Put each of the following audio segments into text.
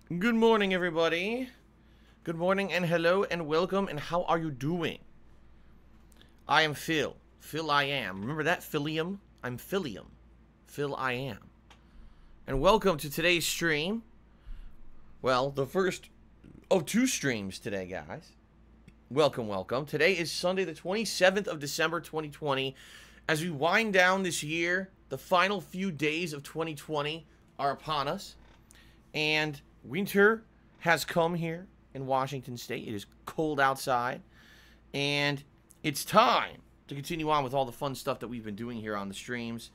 Good morning, everybody. Good morning and hello and welcome, and how are you doing? I am Phil. Phil I am. Remember that? Philium? I'm Philium. Phil I am. And welcome to today's stream. Well, the first of two streams today, guys. Welcome, welcome. Today is Sunday, the 27th of December, 2020. As we wind down this year, the final few days of 2020 are upon us. And winter has come here in Washington State. It is cold outside. And it's time to continue on with all the fun stuff that we've been doing here on the streams.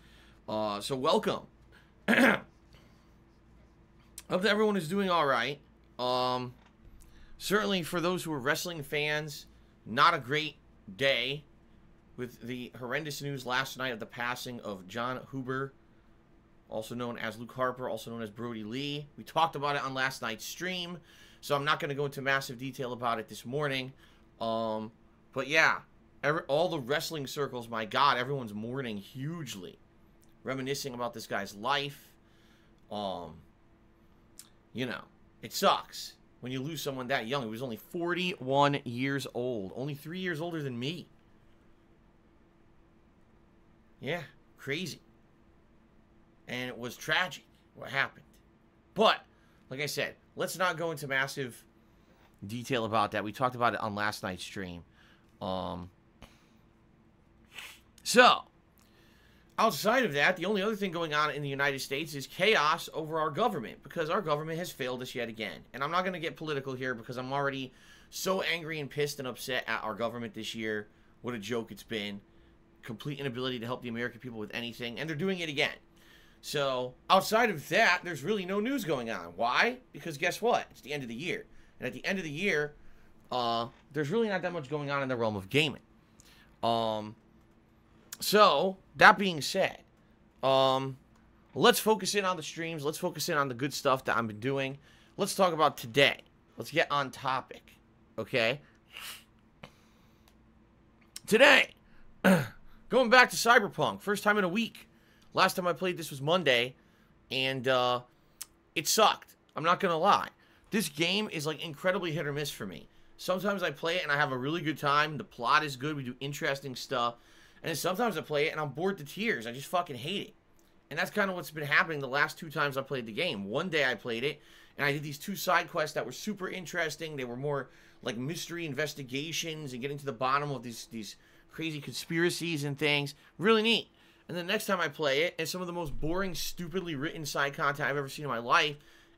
So welcome. Hope that everyone is doing all right. Certainly for those who are wrestling fans, not a great day with the horrendous news last night of the passing of John Huber, also known as Luke Harper, also known as Brody Lee. We talked about it on last night's stream, so I'm not going to go into massive detail about it this morning. But yeah, all the wrestling circles, my God, everyone's mourning hugely, reminiscing about this guy's life. You know, it sucks when you lose someone that young. He was only 41 years old, only 3 years older than me. Yeah, crazy. And it was tragic what happened. But, like I said, let's not go into massive detail about that. We talked about it on last night's stream. So, outside of that, the only other thing going on in the United States is chaos over our government, because our government has failed us yet again. And I'm not going to get political here because I'm already so angry and pissed and upset at our government this year. What a joke it's been. Complete inability to help the American people with anything. And they're doing it again. So, outside of that, there's really no news going on. Why? Because guess what? It's the end of the year. And at the end of the year, there's really not that much going on in the realm of gaming. So, that being said, let's focus in on the streams. Let's focus in on the good stuff that I've been doing. Let's talk about today. Let's get on topic. Okay? Today, going back to Cyberpunk. First time in a week. Last time I played this was Monday, and it sucked. I'm not going to lie. This game is like incredibly hit or miss for me. Sometimes I play it and I have a really good time. The plot is good. We do interesting stuff. And then sometimes I play it and I'm bored to tears. I just fucking hate it. And that's kind of what's been happening the last two times I played the game. One day I played it, and I did these two side quests that were super interesting. They were more like mystery investigations and getting to the bottom of these crazy conspiracies and things. Really neat. And the next time I play it, it's some of the most boring, stupidly written side content I've ever seen in my life,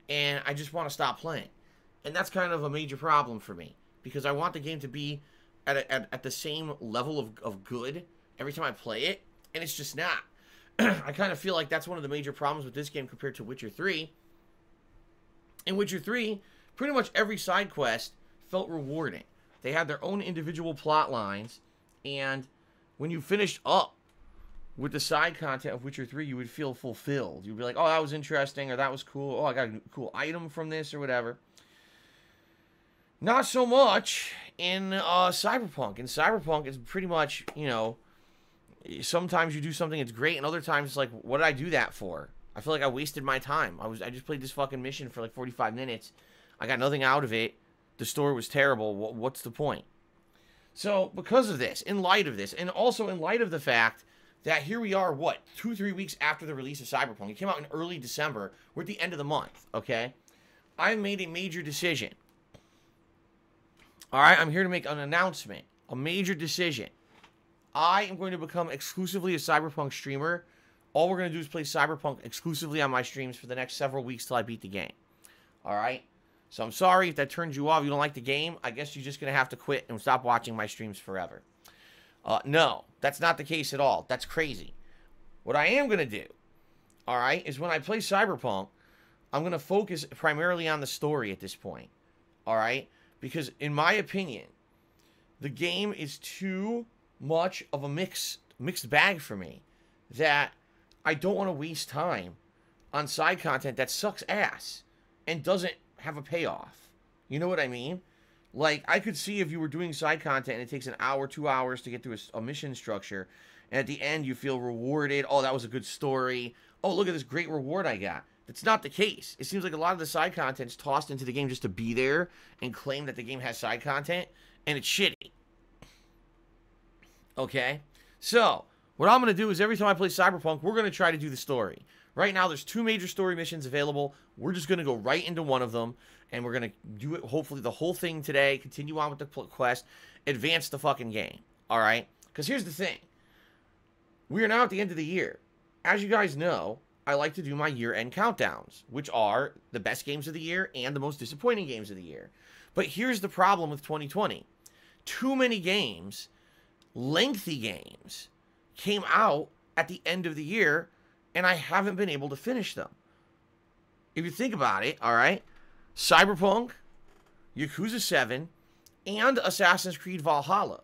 and I just want to stop playing. And that's kind of a major problem for me, because I want the game to be at the same level of good every time I play it, and it's just not. I kind of feel like that's one of the major problems with this game compared to Witcher 3. In Witcher 3, pretty much every side quest felt rewarding. They had their own individual plot lines, and when you finished up with the side content of Witcher 3, you would feel fulfilled. You'd be like, oh, that was interesting, or that was cool. Oh, I got a cool item from this, or whatever. Not so much in Cyberpunk. In Cyberpunk, it's pretty much, you know, sometimes you do something that's great, and other times it's like, what did I do that for? I feel like I wasted my time. I just played this fucking mission for like 45 minutes. I got nothing out of it. The story was terrible. What's the point? So, because of this, in light of this, and also in light of the fact that here we are, 2-3 weeks after the release of Cyberpunk. It came out in early December. We're at the end of the month, okay? I've made a major decision. Alright, I'm here to make an announcement. A major decision. I am going to become exclusively a Cyberpunk streamer. All we're going to do is play Cyberpunk exclusively on my streams for the next several weeks till I beat the game. Alright? So I'm sorry if that turns you off. You don't like the game. I guess you're just going to have to quit and stop watching my streams forever. No, that's not the case at all. That's crazy. What I am going to do, alright, is when I play Cyberpunk, I'm going to focus primarily on the story at this point. Alright? Because, in my opinion, the game is too much of a mixed bag for me. That I don't want to waste time on side content that sucks ass and doesn't have a payoff. You know what I mean? Like, I could see if you were doing side content and it takes an hour, 2 hours to get through a mission structure, and at the end you feel rewarded. Oh, that was a good story. Oh, look at this great reward I got. That's not the case. It seems like a lot of the side content is tossed into the game just to be there and claim that the game has side content, and it's shitty. Okay? So, what I'm going to do is every time I play Cyberpunk, we're going to try to do the story. Right now, there's 2 major story missions available. We're just going to go right into one of them, and we're going to do it, hopefully, the whole thing today, continue on with the quest, advance the fucking game. Alright? Because here's the thing. We are now at the end of the year. As you guys know, I like to do my year-end countdowns, which are the best games of the year and the most disappointing games of the year. But here's the problem with 2020. Too many games, lengthy games, came out at the end of the year, and I haven't been able to finish them. If you think about it, alright, Cyberpunk, Yakuza 7, and Assassin's Creed Valhalla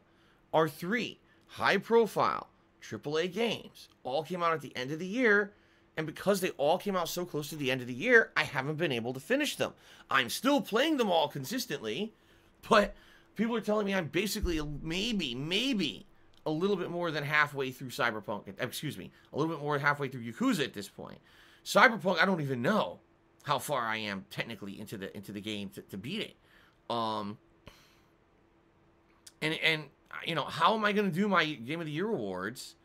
are 3 high-profile AAA games. All came out at the end of the year, and because they all came out so close to the end of the year, I haven't been able to finish them. I'm still playing them all consistently, but people are telling me I'm basically maybe a little bit more than halfway through Cyberpunk. Excuse me, a little bit more than halfway through Yakuza at this point. Cyberpunk, I don't even know how far I am technically into the game to beat it. And you know, how am I going to do my Game of the Year awards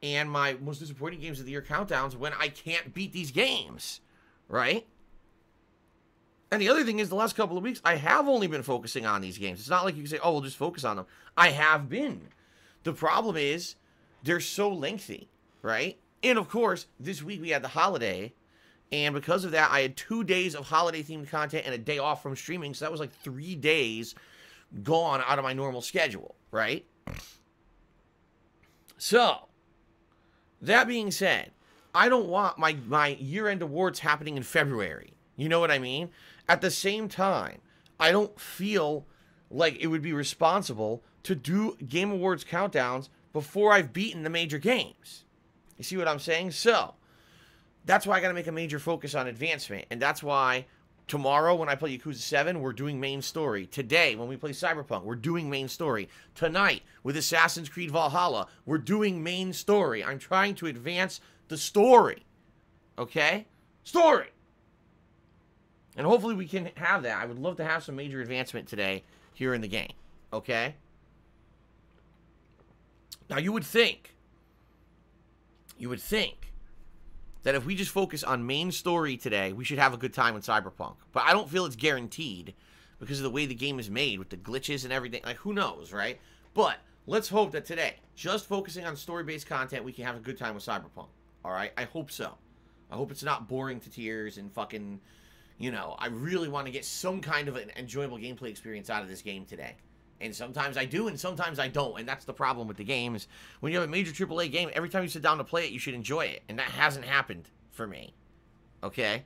and my most disappointing games of the year countdowns when I can't beat these games, right? And the other thing is, the last couple of weeks, I have only been focusing on these games. It's not like you can say, oh, we'll just focus on them. I have been. The problem is, they're so lengthy, right? And of course, this week we had the holiday, and because of that, I had 2 days of holiday-themed content and a day off from streaming, so that was like 3 days gone out of my normal schedule, right? So, that being said, I don't want my year-end awards happening in February. You know what I mean? At the same time, I don't feel like it would be responsible to do Game Awards countdowns before I've beaten the major games. You see what I'm saying? So, that's why I got to make a major focus on advancement. And that's why tomorrow when I play Yakuza 7, we're doing main story. Today, when we play Cyberpunk, we're doing main story. Tonight, with Assassin's Creed Valhalla, we're doing main story. I'm trying to advance the story. Okay? Story! And hopefully we can have that. I would love to have some major advancement today here in the game. Okay? Now, you would think that if we just focus on main story today, we should have a good time with Cyberpunk. But I don't feel it's guaranteed because of the way the game is made with the glitches and everything. Like, who knows, right? But let's hope that today, just focusing on story-based content, we can have a good time with Cyberpunk. All right? I hope so. I hope it's not boring to tears and fucking, you know, I really want to get some kind of an enjoyable gameplay experience out of this game today. And sometimes I do, and sometimes I don't. And that's the problem with the games. When you have a major AAA game, every time you sit down to play it, you should enjoy it. And that hasn't happened for me. Okay?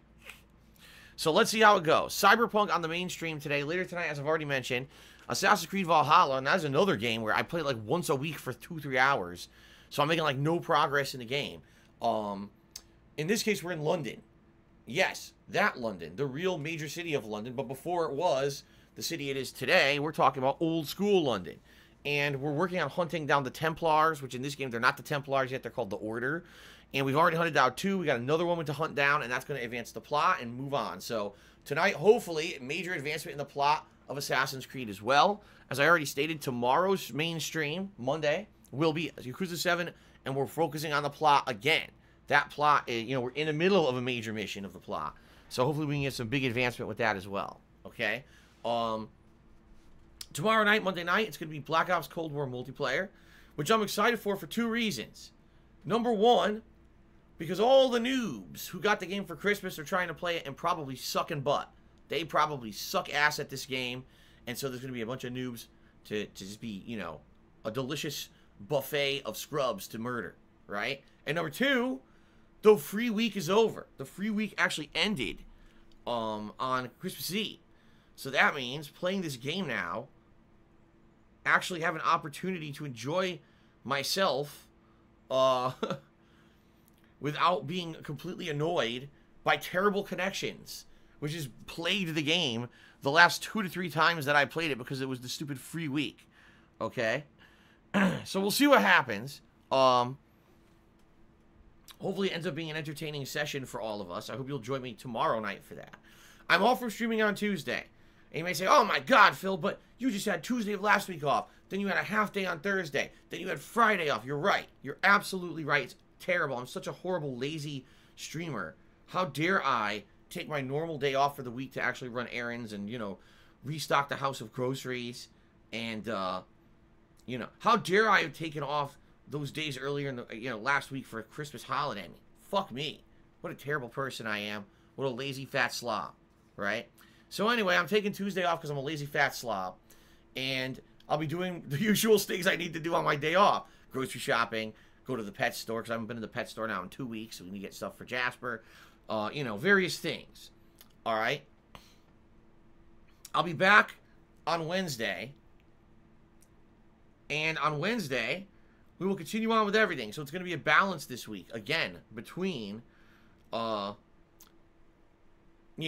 So let's see how it goes. Cyberpunk on the mainstream today. Later tonight, as I've already mentioned, Assassin's Creed Valhalla. And that's another game where I play like once a week for 2-3 hours. So I'm making like no progress in the game. In this case, we're in London. Yes, that London. The real major city of London. But before it was the city it is today, we're talking about old school London. And we're working on hunting down the Templars, which in this game, they're not the Templars yet, they're called the Order. And we've already hunted down 2, we got another one to hunt down, and that's going to advance the plot and move on. So, tonight, hopefully, major advancement in the plot of Assassin's Creed as well. As I already stated, tomorrow's main stream, Monday, will be Yakuza 7, and we're focusing on the plot again. That plot, you know, we're in the middle of a major mission of the plot. So, hopefully, we can get some big advancement with that as well. Okay? Tomorrow night, Monday night, it's going to be Black Ops Cold War multiplayer, which I'm excited for 2 reasons. Number 1, because all the noobs who got the game for Christmas are trying to play it and probably sucking butt. They probably suck ass at this game, and so there's going to be a bunch of noobs to just be, you know, a delicious buffet of scrubs to murder, right? And number 2, the free week is over. The free week actually ended on Christmas Eve. So that means playing this game now, actually have an opportunity to enjoy myself without being completely annoyed by terrible connections, which has plagued the game the last 2 to 3 times that I played it because it was the stupid free week. Okay? So we'll see what happens. Hopefully it ends up being an entertaining session for all of us. I hope you'll join me tomorrow night for that. I'm off from streaming on Tuesday. And you may say, oh my God, Phil, but you just had Tuesday of last week off. Then you had a half day on Thursday. Then you had Friday off. You're right. You're absolutely right. It's terrible. I'm such a horrible, lazy streamer. How dare I take my normal day off for the week to actually run errands and, you know, restock the house of groceries. And, you know, how dare I have taken off those days earlier in the, you know, last week for a Christmas holiday. I mean, fuck me. What a terrible person I am. What a lazy fat slob, right? So anyway, I'm taking Tuesday off because I'm a lazy fat slob. And I'll be doing the usual things I need to do on my day off. Grocery shopping, go to the pet store because I haven't been to the pet store now in 2 weeks. So we need to get stuff for Jasper. You know, various things. All right. I'll be back on Wednesday. And on Wednesday, we will continue on with everything. So it's going to be a balance this week, again, between, you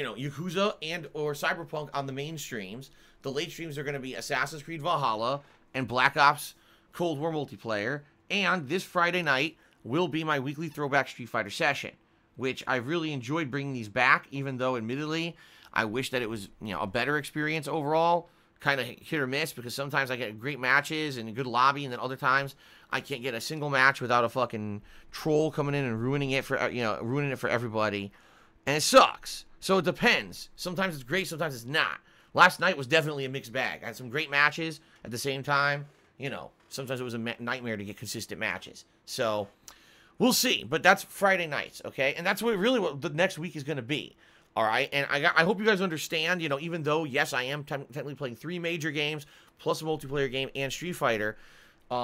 know, Yakuza and or Cyberpunk on the main streams. The late streams are going to be Assassin's Creed Valhalla and Black Ops Cold War multiplayer. And this Friday night will be my weekly throwback Street Fighter session, which I've really enjoyed bringing these back, even though, admittedly, I wish that it was, you know, a better experience overall. Kind of hit or miss, because sometimes I get great matches and a good lobby, and then other times I can't get a single match without a fucking troll coming in and ruining it for, you know, ruining it for everybody. And it sucks. So it depends. Sometimes it's great, sometimes it's not. Last night was definitely a mixed bag. I had some great matches at the same time. You know, sometimes it was a nightmare to get consistent matches. So we'll see. But that's Friday nights, okay? And that's what the next week is going to be. All right, and I hope you guys understand, you know, even though, yes, I am technically playing 3 major games, plus a multiplayer game and Street Fighter, a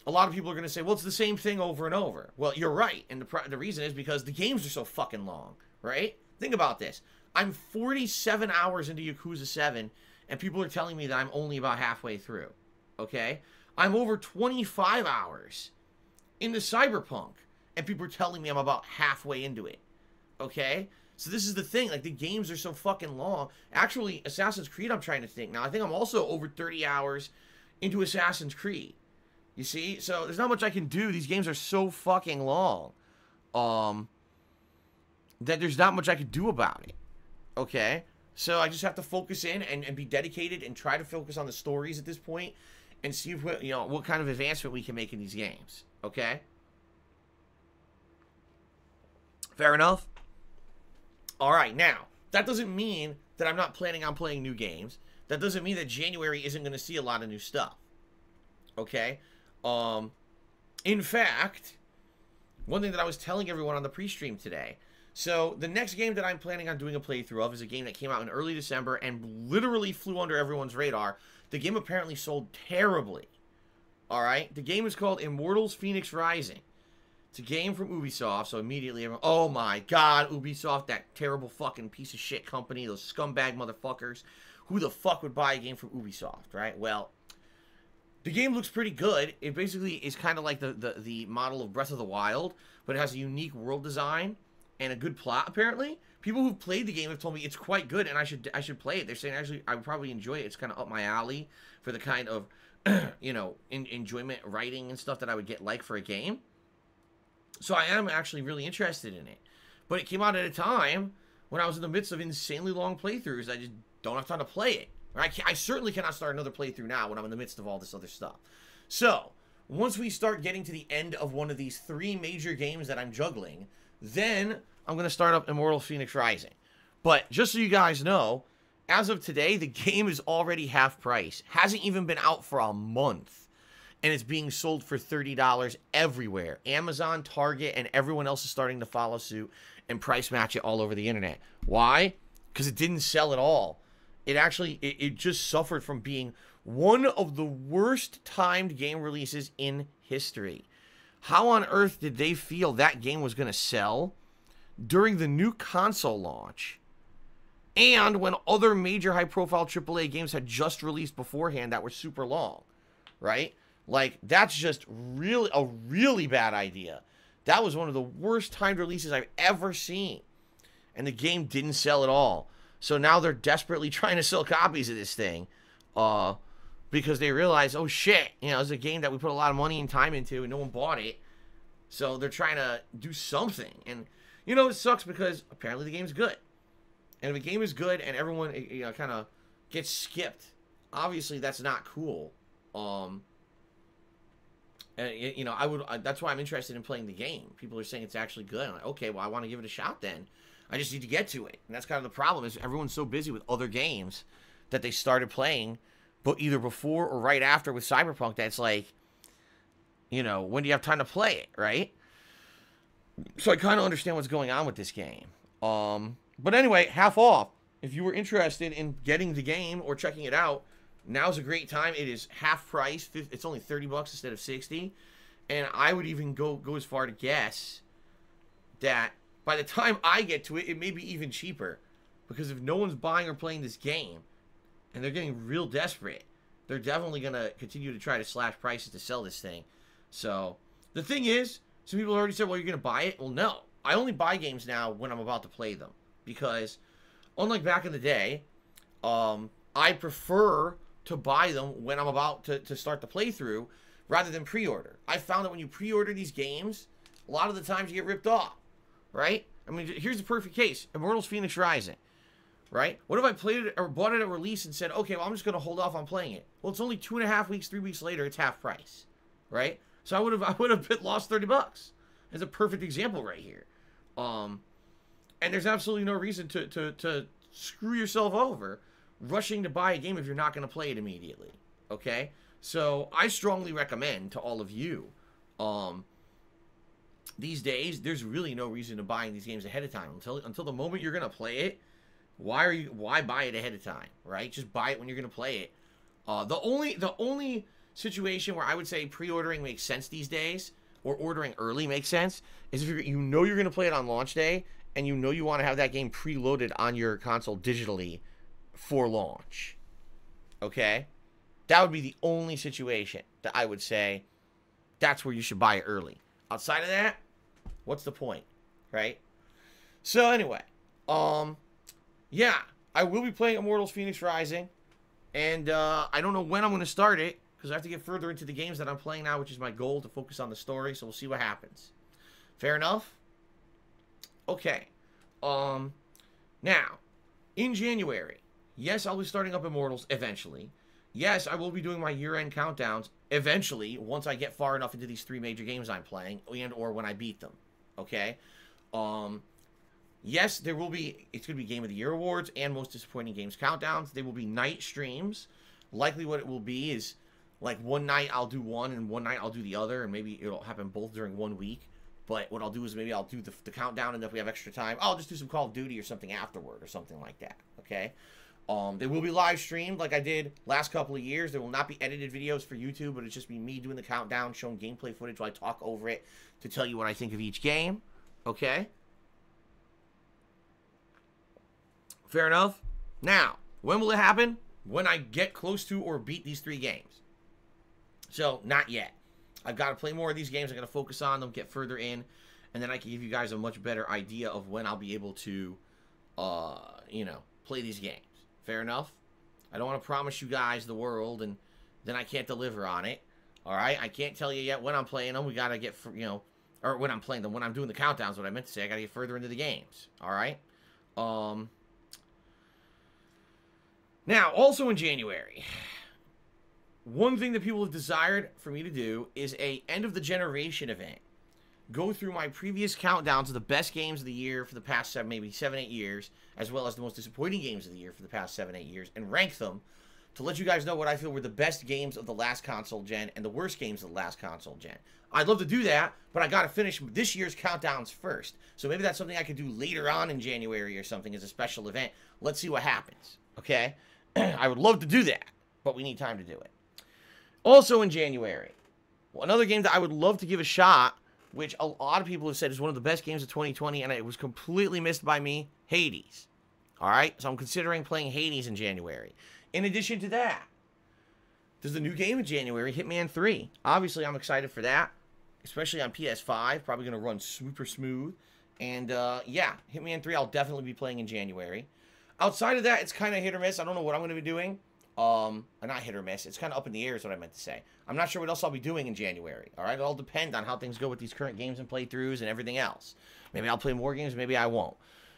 lot of people are going to say, well, it's the same thing over and over. Well, you're right, and the reason is because the games are so fucking long, right? Think about this. I'm 47 hours into Yakuza 7, and people are telling me that I'm only about halfway through, okay? I'm over 25 hours into Cyberpunk, and people are telling me I'm about halfway into it, okay? So this is the thing, like, the games are so fucking long. Actually, Assassin's Creed, I'm trying to think now. I think I'm also over 30 hours into Assassin's Creed. You see? So there's not much I can do. These games are so fucking long. That there's not much I can do about it. Okay? So I just have to focus in and be dedicated and try to focus on the stories at this point and see if, you know, what kind of advancement we can make in these games. Okay? Fair enough? Alright, now, that doesn't mean that I'm not planning on playing new games. That doesn't mean that January isn't going to see a lot of new stuff. Okay? In fact, one thing that I was telling everyone on the pre-stream today, so the next game that I'm planning on doing a playthrough of is a game that came out in early December and literally flew under everyone's radar. The game apparently sold terribly. Alright? The game is called Immortals Fenyx Rising. It's a game from Ubisoft, so immediately everyone, oh my god, Ubisoft, that terrible fucking piece of shit company, those scumbag motherfuckers. Who the fuck would buy a game from Ubisoft, right? Well, the game looks pretty good. It basically is kind of like the model of Breath of the Wild, but it has a unique world design and a good plot, apparently. People who've played the game have told me it's quite good, and I should play it. They're saying, actually, I would probably enjoy it. It's kind of up my alley for the kind of, you know, enjoyment writing and stuff that I would get like for a game. So I am actually really interested in it. But it came out at a time when I was in the midst of insanely long playthroughs. I just don't have time to play it. I certainly cannot start another playthrough now when I'm in the midst of all this other stuff. So, once we start getting to the end of one of these 3 major games that I'm juggling, then I'm going to start up Immortal Fenyx Rising. But just so you guys know, as of today, the game is already half price. Hasn't even been out for a month. And it's being sold for $30 everywhere. Amazon, Target, and everyone else is starting to follow suit and price match it all over the internet. Why? Because it didn't sell at all. It actually, it just suffered from being one of the worst timed game releases in history. How on earth did they feel that game was going to sell during the new console launch? And when other major high-profile AAA games had just released beforehand that were super long, right? Like, that's just really a really bad idea. That was one of the worst timed releases I've ever seen. And the game didn't sell at all. So now they're desperately trying to sell copies of this thing. Because they realize, oh shit, you know, it's a game that we put a lot of money and time into and no one bought it. So they're trying to do something. And, you know, it sucks because apparently the game's good. And if a game is good and everyone, you know, kind of gets skipped, obviously that's not cool. And, you know, that's why I'm interested in playing the game. People are saying it's actually good. I'm like, okay, well, I want to give it a shot then. I just need to get to it. And that's kind of the problem, is everyone's so busy with other games that they started playing, but either before or right after with Cyberpunk, that's like, you know, when do you have time to play it, right? So I kind of understand what's going on with this game. But anyway, half off. If you were interested in getting the game or checking it out, now's a great time. It is half price. It's only $30 instead of $60. And I would even go as far to guess that by the time I get to it, it may be even cheaper. Because if no one's buying or playing this game, and they're getting real desperate, they're definitely going to continue to try to slash prices to sell this thing. So, the thing is, some people already said, well, you're going to buy it. Well, no. I only buy games now when I'm about to play them. Because, unlike back in the day, I prefer to buy them when I'm about to start the playthrough rather than pre-order. I found that when you pre-order these games, a lot of the times you get ripped off, right? I mean, here's the perfect case. Immortals Fenyx Rising, right? What if I played it or bought it at release and said, okay, well, I'm just going to hold off on playing it. Well, it's only 2.5 weeks, 3 weeks later, it's half price, right? So I would have lost $30. It's a perfect example right here. And there's absolutely no reason to screw yourself over rushing to buy a game if you're not going to play it immediately, okay? So I strongly recommend to all of you, these days, there's really no reason to buying these games ahead of time. Until the moment you're going to play it, why buy it ahead of time, right? Just buy it when you're going to play it. The only situation where I would say pre-ordering makes sense these days, or ordering early makes sense, is if you know you're going to play it on launch day, and you know you want to have that game preloaded on your console digitally for launch. Okay? That would be the only situation that I would say that's where you should buy it early. Outside of that, what's the point? Right? So anyway, yeah, I will be playing Immortals Fenyx Rising, and I don't know when I'm going to start it, because I have to get further into the games that I'm playing now, which is my goal, to focus on the story, so we'll see what happens. Fair enough? Okay. Now, in January, yes, I'll be starting up Immortals eventually. Yes, I will be doing my year-end countdowns eventually, once I get far enough into these 3 major games I'm playing, and or when I beat them. Okay? Yes, there will be, it's going to be Game of the Year awards and Most Disappointing Games countdowns. They will be night streams. Likely what it will be is, like, one night I'll do one and one night I'll do the other, and maybe it'll happen both during 1 week. But what I'll do is maybe I'll do the countdown, and if we have extra time, I'll just do some Call of Duty or something afterward or something like that, okay? They will be live streamed like I did last couple of years. There will not be edited videos for YouTube, but it's just be me doing the countdown, showing gameplay footage while I talk over it to tell you what I think of each game, okay? Fair enough? Now, when will it happen? When I get close to or beat these 3 games. So, not yet. I've got to play more of these games. I've got to focus on them, get further in, and then I can give you guys a much better idea of when I'll be able to, you know, play these games. Fair enough? I don't want to promise you guys the world, and then I can't deliver on it. All right? I can't tell you yet when I'm playing them. We got to get, you know, or when I'm playing them, when I'm doing the countdowns, what I meant to say. I got to get further into the games. All right? Now, also in January, one thing that people have desired for me to do is a end of the generation event. Go through my previous countdowns of the best games of the year for the past maybe 7-8 years, as well as the most disappointing games of the year for the past 7-8 years, and rank them to let you guys know what I feel were the best games of the last console gen and the worst games of the last console gen. I'd love to do that, but I got to finish this year's countdowns first. So maybe that's something I could do later on in January or something as a special event. Let's see what happens, okay? I would love to do that, but we need time to do it. Also in January, another game that I would love to give a shot, which a lot of people have said is one of the best games of 2020, and it was completely missed by me, Hades. Alright, so I'm considering playing Hades in January. In addition to that, there's a new game in January, Hitman 3. Obviously, I'm excited for that, especially on PS5. Probably going to run super smooth. And, yeah, Hitman 3 I'll definitely be playing in January. Outside of that, it's kind of hit or miss. I don't know what I'm going to be doing. Not hit or miss. It's kind of up in the air is what I meant to say. I'm not sure what else I'll be doing in January. All right, it'll all depend on how things go with these current games and playthroughs and everything else. Maybe I'll play more games, maybe I won't.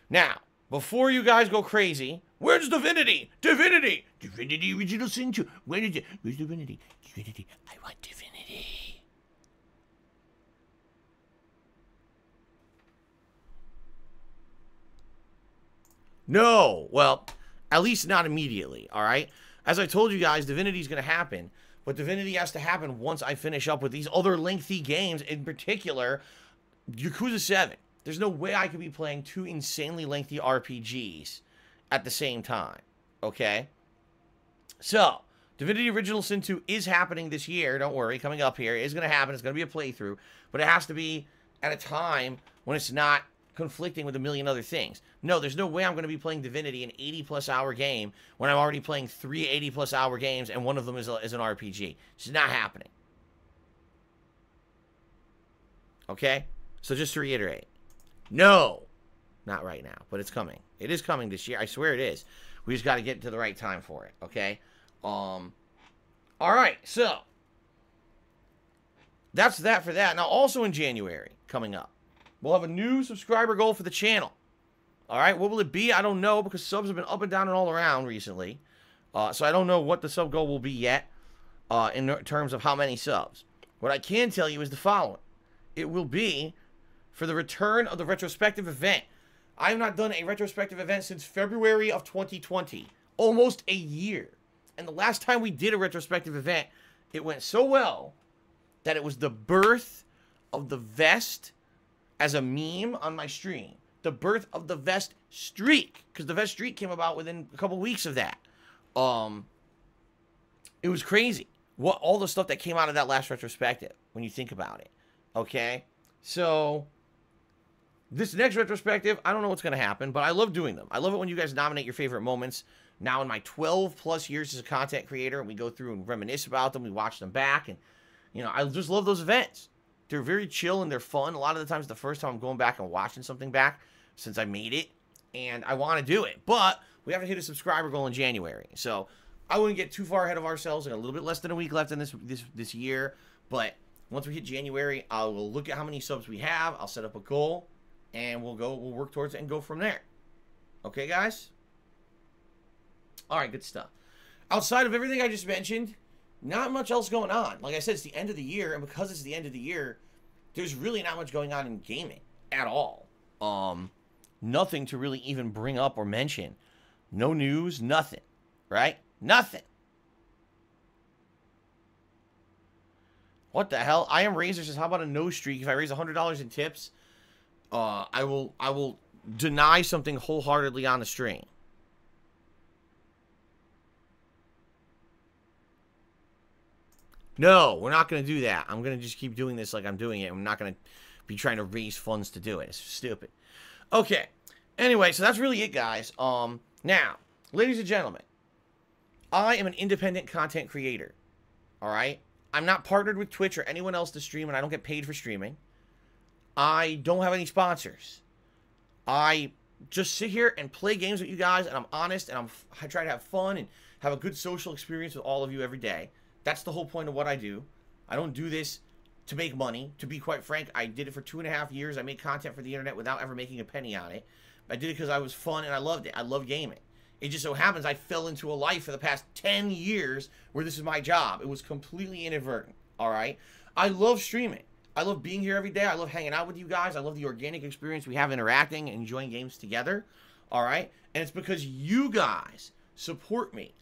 Now, before you guys go crazy, where's Divinity? Divinity! Divinity Original Sin 2. Where's Divinity? Divinity. I want Divinity. No. Well, at least not immediately, all right? As I told you guys, Divinity's going to happen. But Divinity has to happen once I finish up with these other lengthy games, in particular, Yakuza 7. There's no way I could be playing 2 insanely lengthy RPGs at the same time, okay? So, Divinity Original Sin 2 is happening this year. Don't worry, coming up here. It is going to happen. It's going to be a playthrough. But it has to be at a time when it's not conflicting with a million other things. No, there's no way I'm going to be playing Divinity, an 80-plus hour game, when I'm already playing 3 80-plus hour games, and one of them is an RPG. It's not happening. Okay? So just to reiterate. No. Not right now, but it's coming. It is coming this year. I swear it is. We just got to get to the right time for it, okay? All right, so that's that for that. Now, also in January, coming up, we'll have a new subscriber goal for the channel. All right, what will it be? I don't know, because subs have been up and down and all around recently. So I don't know what the sub goal will be yet in terms of how many subs. What I can tell you is the following. It will be for the return of the retrospective event. I have not done a retrospective event since February of 2020. Almost a year. And the last time we did a retrospective event, it went so well that it was the birth of the vest as a meme on my stream. The birth of the vest streak. Because the vest streak came about within a couple weeks of that. It was crazy. All the stuff that came out of that last retrospective, when you think about it. Okay? So, this next retrospective, I don't know what's going to happen, but I love doing them. I love it when you guys nominate your favorite moments. Now, in my 12-plus years as a content creator, and we go through and reminisce about them, we watch them back, and, you know, I just love those events. They're very chill and they're fun. A lot of the times, the first time I'm going back and watching something back since I made it, and I want to do it. But we have to hit a subscriber goal in January. So, I wouldn't get too far ahead of ourselves. We got a little bit less than a week left in this year, but once we hit January, I will look at how many subs we have. I'll set up a goal, and we'll work towards it and go from there. Okay, guys? All right, good stuff. Outside of everything I just mentioned, not much else going on. Like I said, it's the end of the year, and because it's the end of the year, there's really not much going on in gaming at all. Nothing to really even bring up or mention. No news, nothing. Right? Nothing. What the hell? I Am Razor says, how about a no streak? If I raise $100 in tips, I will deny something wholeheartedly on the stream. No, we're not going to do that. I'm going to just keep doing this like I'm doing it. I'm not going to be trying to raise funds to do it. It's stupid. Okay. Anyway, so that's really it, guys. Now, ladies and gentlemen, I am an independent content creator. All right? I'm not partnered with Twitch or anyone else to stream, and I don't get paid for streaming. I don't have any sponsors. I just sit here and play games with you guys, and I'm honest, and I try to have fun and have a good social experience with all of you every day. That's the whole point of what I do. I don't do this to make money. To be quite frank, I did it for 2.5 years. I made content for the internet without ever making a penny on it. I did it because I was fun and I loved it. I love gaming. It just so happens I fell into a life for the past 10 years where this is my job. It was completely inadvertent, all right? I love streaming. I love being here every day. I love hanging out with you guys. I love the organic experience we have interacting and enjoying games together, all right? And it's because you guys support me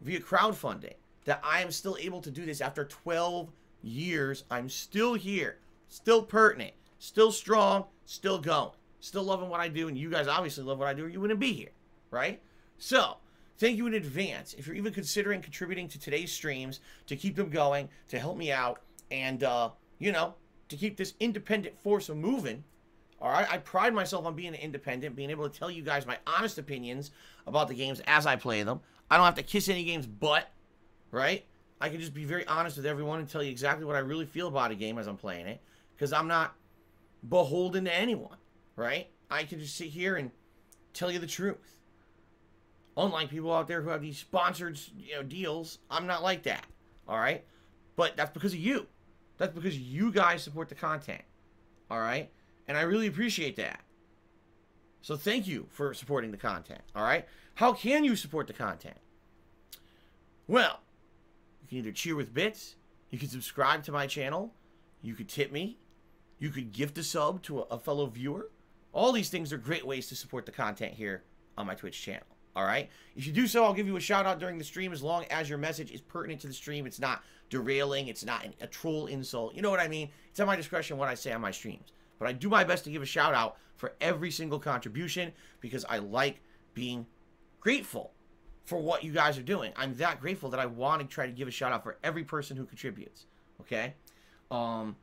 via crowdfunding that I am still able to do this after 12 years. I'm still here, still pertinent, still strong, still going, still loving what I do, and you guys obviously love what I do or you wouldn't be here, right? So, thank you in advance if you're even considering contributing to today's streams, to keep them going, to help me out, and, you know, to keep this independent force moving. All right, I pride myself on being independent, being able to tell you guys my honest opinions about the games as I play them. I don't have to kiss any game's butt, right? I can just be very honest with everyone and tell you exactly what I really feel about a game as I'm playing it, because I'm not beholden to anyone, right? I can just sit here and tell you the truth. Unlike people out there who have these sponsored, deals, I'm not like that. All right? But that's because of you. That's because you guys support the content. All right? And I really appreciate that. So thank you for supporting the content. All right? How can you support the content? Well, you can either cheer with bits, you can subscribe to my channel, you could tip me, you could gift a sub to a fellow viewer. All these things are great ways to support the content here on my Twitch channel. All right? If you do so, I'll give you a shout out during the stream as long as your message is pertinent to the stream. It's not derailing. It's not a troll insult. You know what I mean? It's at my discretion what I say on my streams. But I do my best to give a shout out for every single contribution because I like being grateful for what you guys are doing. I'm that grateful that I want to try to give a shout out for every person who contributes. Okay? Now,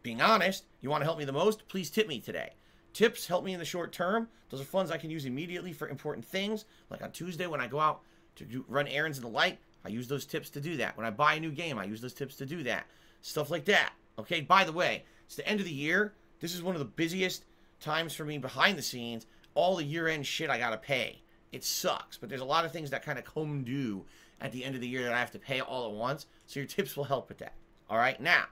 being honest, you want to help me the most? Please tip me today. Tips help me in the short term. Those are funds I can use immediately for important things. Like on Tuesday when I go out to run errands and the like, I use those tips to do that. When I buy a new game, I use those tips to do that. Stuff like that. Okay, by the way, it's the end of the year. This is one of the busiest times for me behind the scenes. All the year-end shit I gotta pay. It sucks, but there's a lot of things that kind of come due at the end of the year that I have to pay all at once. So your tips will help with that. All right, now,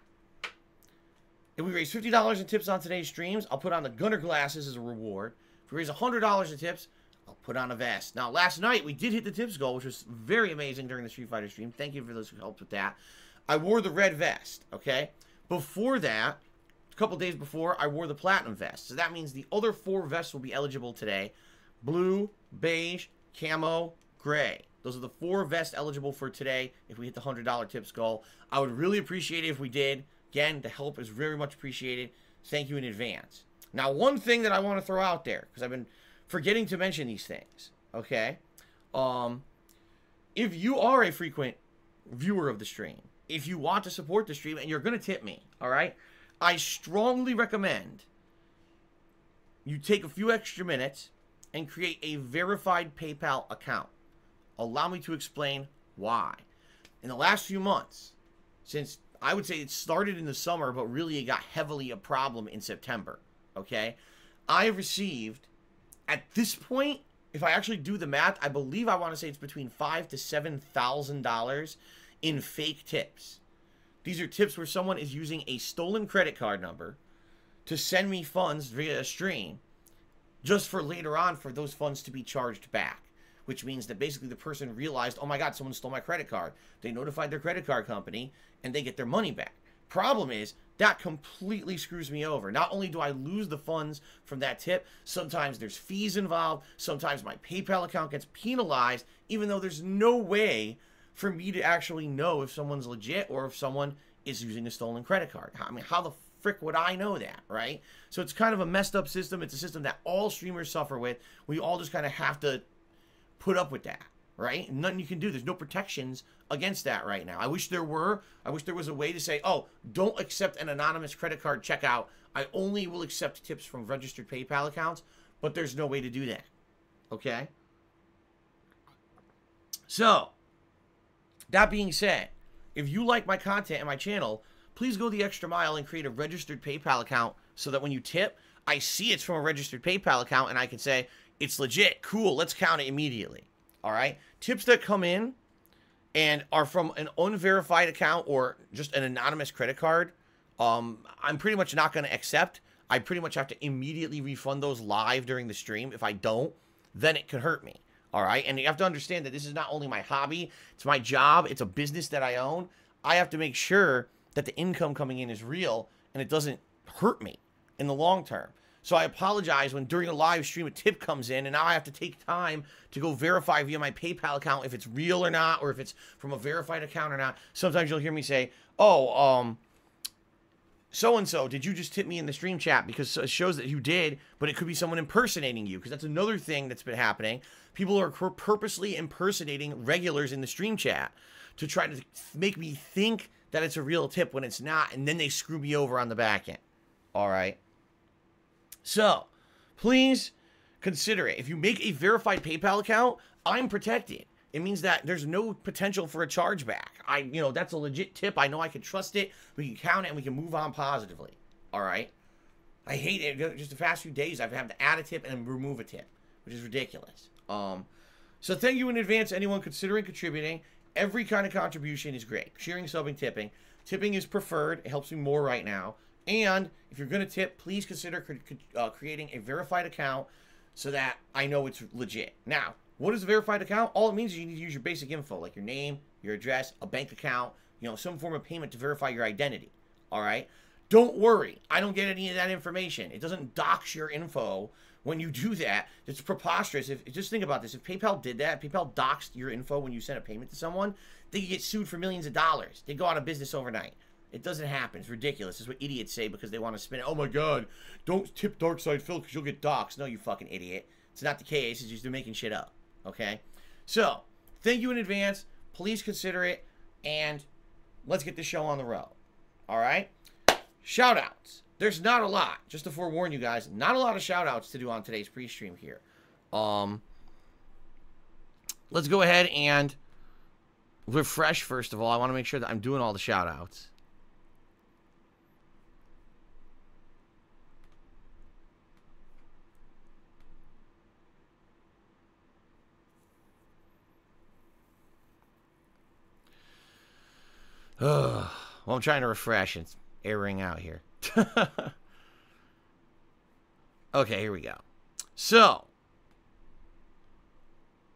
if we raise $50 in tips on today's streams, I'll put on the Gunner glasses as a reward. If we raise $100 in tips, I'll put on a vest. Now, last night, we did hit the tips goal, which was very amazing during the Street Fighter stream. Thank you for those who helped with that. I wore the red vest, okay? Before that, a couple days before, I wore the platinum vest. So that means the other 4 vests will be eligible today. Blue, beige, camo, gray. Those are the 4 vests eligible for today if we hit the $100 tips goal. I would really appreciate it if we did. Again, the help is very much appreciated. Thank you in advance. Now, one thing that I want to throw out there, because I've been forgetting to mention these things, okay? If you are a frequent viewer of the stream, if you want to support the stream, and you're going to tip me, all right? I strongly recommend you take a few extra minutes and create a verified PayPal account. Allow me to explain why. In the last few months, since I would say it started in the summer, but really it got heavily a problem in September, okay? I have received, at this point, if I actually do the math, I believe I want to say it's between $5,000 to $7,000 in fake tips. These are tips where someone is using a stolen credit card number to send me funds via a stream, just for later on for those funds to be charged back. Which means that basically the person realized, oh my God, someone stole my credit card. They notified their credit card company, and they get their money back. Problem is, that completely screws me over. Not only do I lose the funds from that tip, sometimes there's fees involved, sometimes my PayPal account gets penalized, even though there's no way for me to actually know if someone's legit or if someone is using a stolen credit card. I mean, how the frick would I know that, right? So it's kind of a messed up system. It's a system that all streamers suffer with. We all just kind of have to put up with that, right? Nothing you can do. There's no protections against that right now. I wish there were. I wish there was a way to say, oh, don't accept an anonymous credit card checkout. I only will accept tips from registered PayPal accounts, but there's no way to do that, okay? So, that being said, if you like my content and my channel, please go the extra mile and create a registered PayPal account so that when you tip, I see it's from a registered PayPal account and I can say, it's legit. Cool. Let's count it immediately. All right. Tips that come in and are from an unverified account or just an anonymous credit card, I'm pretty much not going to accept. I pretty much have to immediately refund those live during the stream. If I don't, then it could hurt me. All right. And you have to understand that this is not only my hobby, it's my job. It's a business that I own. I have to make sure that the income coming in is real and it doesn't hurt me in the long term. So I apologize when during a live stream a tip comes in and now I have to take time to go verify via my PayPal account if it's real or not, or if it's from a verified account or not. Sometimes you'll hear me say, oh, so-and-so, did you just tip me in the stream chat? Because it shows that you did, but it could be someone impersonating you, because that's another thing that's been happening. People are purposely impersonating regulars in the stream chat to try to make me think that it's a real tip when it's not, and then they screw me over on the back end. All right? So, please consider it. If you make a verified PayPal account, I'm protected. It means that there's no potential for a chargeback. That's a legit tip. I know I can trust it. We can count it and we can move on positively. All right? I hate it. Just the past few days, I've had to add a tip and remove a tip. which is ridiculous. So thank you in advance, anyone considering contributing. Every kind of contribution is great. Sharing, subbing, tipping. Tipping is preferred. It helps me more right now. And if you're going to tip, please consider creating a verified account so that I know it's legit. Now, what is a verified account? All it means is you need to use your basic info, like your name, your address, a bank account, you know, some form of payment to verify your identity. All right? Don't worry. I don't get any of that information. It doesn't dox your info when you do that. It's preposterous. Just think about this. If PayPal did that, PayPal doxed your info when you sent a payment to someone, they could get sued for millions of dollars. They'd go out of business overnight. It doesn't happen. It's ridiculous. It's what idiots say because they want to spin it. Oh my God, don't tip Darkside Phil because you'll get doxxed. No, you fucking idiot. It's not the case. It's just they're making shit up. Okay? So, thank you in advance. Please consider it. And let's get this show on the road. Alright? Shoutouts. There's not a lot. Just to forewarn you guys, not a lot of shoutouts to do on today's pre-stream here. Let's go ahead and refresh first of all. I want to make sure that I'm doing all the shoutouts. Well, I'm trying to refresh. It's erroring out here. Okay, here we go. So,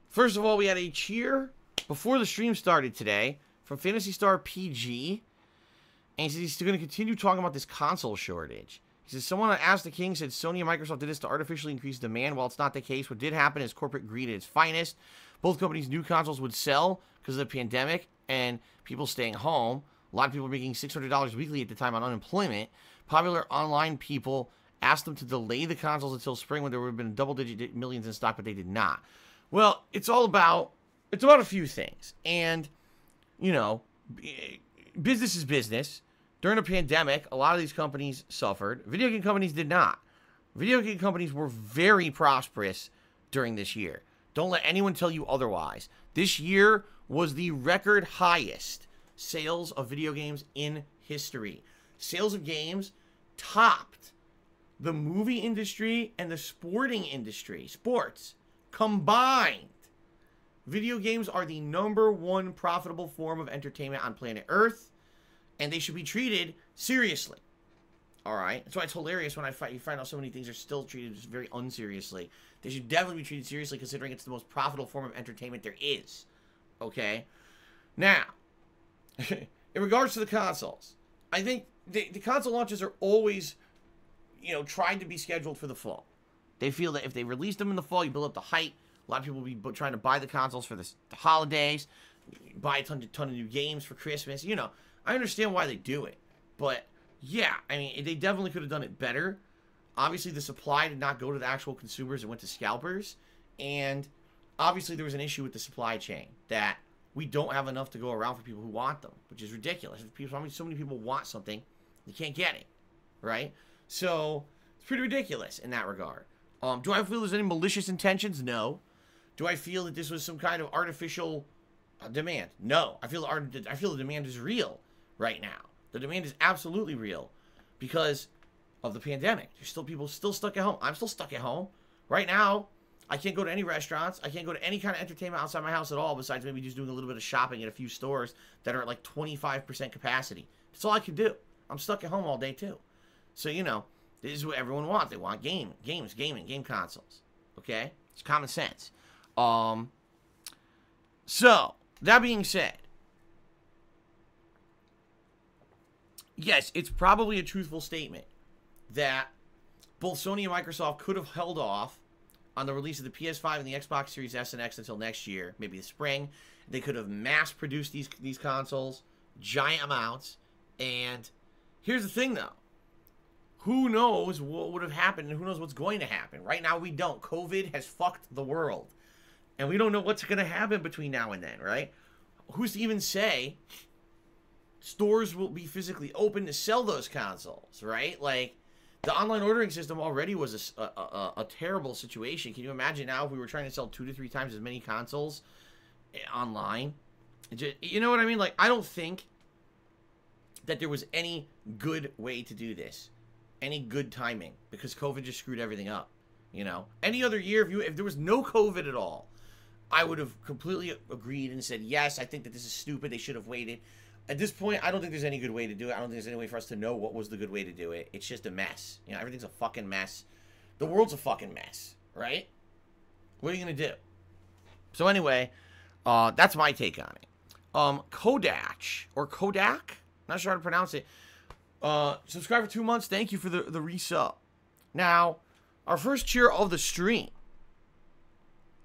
first of all, we had a cheer before the stream started today from Phantasy Star PG. And he says he's going to continue talking about this console shortage. He says, someone asked the king, said Sony and Microsoft did this to artificially increase demand. While it's not the case, what did happen is corporate greed at its finest. Both companies knew consoles would sell because of the pandemic and people staying home. A lot of people were making $600 weekly at the time on unemployment. Popular online people asked them to delay the consoles until spring when there would have been double-digit millions in stock, but they did not. Well, it's about a few things. And, you know, business is business. During a pandemic, a lot of these companies suffered. Video game companies did not. Video game companies were very prosperous during this year. Don't let anyone tell you otherwise. This year was the record highest sales of video games in history. Sales of games topped the movie industry and the sporting industry. Sports combined. Video games are the #1 profitable form of entertainment on planet Earth, and they should be treated seriously. All right? That's why it's hilarious when you find out so many things are still treated just very unseriously. They should definitely be treated seriously considering it's the most profitable form of entertainment there is. Okay? Now, in regards to the consoles, I think the console launches are always, you know, tried to be scheduled for the fall. They feel that if they release them in the fall, you build up the hype. A lot of people will be trying to buy the consoles for the holidays, buy a ton of new games for Christmas. You know, I understand why they do it. But, yeah, I mean, they definitely could have done it better. Obviously, the supply did not go to the actual consumers. It went to scalpers. And, obviously, there was an issue with the supply chain that we don't have enough to go around for people who want them, which is ridiculous. So many people want something, you can't get it, right? So, it's pretty ridiculous in that regard. Do I feel there's any malicious intentions? No. Do I feel that this was some kind of artificial demand? No. I feel the demand is real right now. The demand is absolutely real because of the pandemic. There's still people stuck at home. I'm still stuck at home. Right now, I can't go to any restaurants. I can't go to any kind of entertainment outside my house at all besides maybe just doing a little bit of shopping at a few stores that are at like 25% capacity. That's all I can do. I'm stuck at home all day too. So, you know, this is what everyone wants. They want gaming, game consoles. Okay? It's common sense. So, that being said, yes, it's probably a truthful statement that both Sony and Microsoft could have held off on the release of the PS5 and the Xbox Series S and X until next year, maybe the spring. They could have mass-produced these consoles, giant amounts, and here's the thing, though. Who knows what would have happened and who knows what's going to happen. Right now, we don't. COVID has fucked the world. And we don't know what's going to happen between now and then, right? Who's to even say stores will be physically open to sell those consoles, right? Like, the online ordering system already was a terrible situation. Can you imagine now if we were trying to sell 2 to 3 times as many consoles online? You know what I mean? Like, I don't think that there was any good way to do this. Any good timing. Because COVID just screwed everything up. You know, any other year, if there was no COVID at all, I would have completely agreed and said, yes, I think that this is stupid. They should have waited. At this point, I don't think there's any good way to do it. I don't think there's any way for us to know what was the good way to do it. It's just a mess. You know, everything's a fucking mess. The world's a fucking mess, right? What are you going to do? So anyway, that's my take on it. Kodak, or Kodak? Not sure how to pronounce it. Subscribe for 2 months. Thank you for the resub. Now, our first cheer of the stream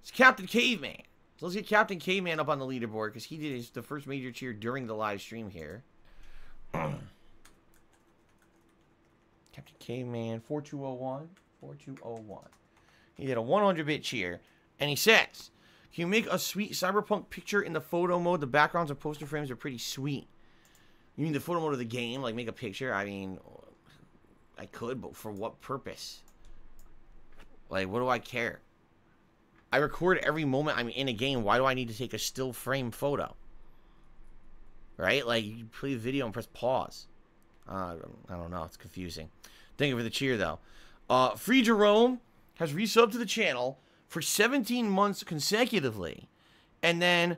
is Captain Caveman. So let's get Captain Caveman up on the leaderboard because he did the first major cheer during the live stream here. Captain Caveman, 4201. 4201. He did a 100-bit cheer. And he says, can you make a sweet Cyberpunk picture in the photo mode? The backgrounds and poster frames are pretty sweet. You mean the photo mode of the game? Like, make a picture? I mean, I could, but for what purpose? Like, what do I care? I record every moment I'm in a game. Why do I need to take a still frame photo? Right? Like, you play the video and press pause. I don't know. It's confusing. Thank you for the cheer, though. Free Jerome has resubbed to the channel for 17 months consecutively. And then